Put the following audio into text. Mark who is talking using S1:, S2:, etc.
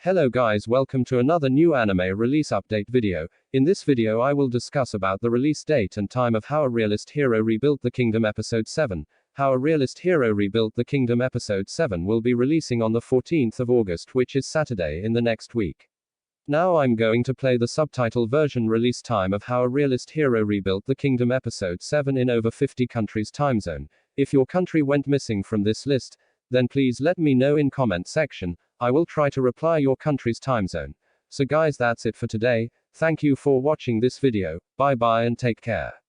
S1: Hello guys, welcome to another new anime release update video. In this video I will discuss about the release date and time of How a Realist Hero Rebuilt the Kingdom Episode 7. How a Realist Hero Rebuilt the Kingdom Episode 7 will be releasing on the 14th of August, which is Saturday in the next week. Now I'm going to play the subtitle version release time of How a Realist Hero Rebuilt the Kingdom Episode 7 in over 50 countries time zone. If your country went missing from this list, then please let me know in comment section. I will try to reply your country's time zone. So guys, that's it for today. Thank you for watching this video. Bye bye and take care.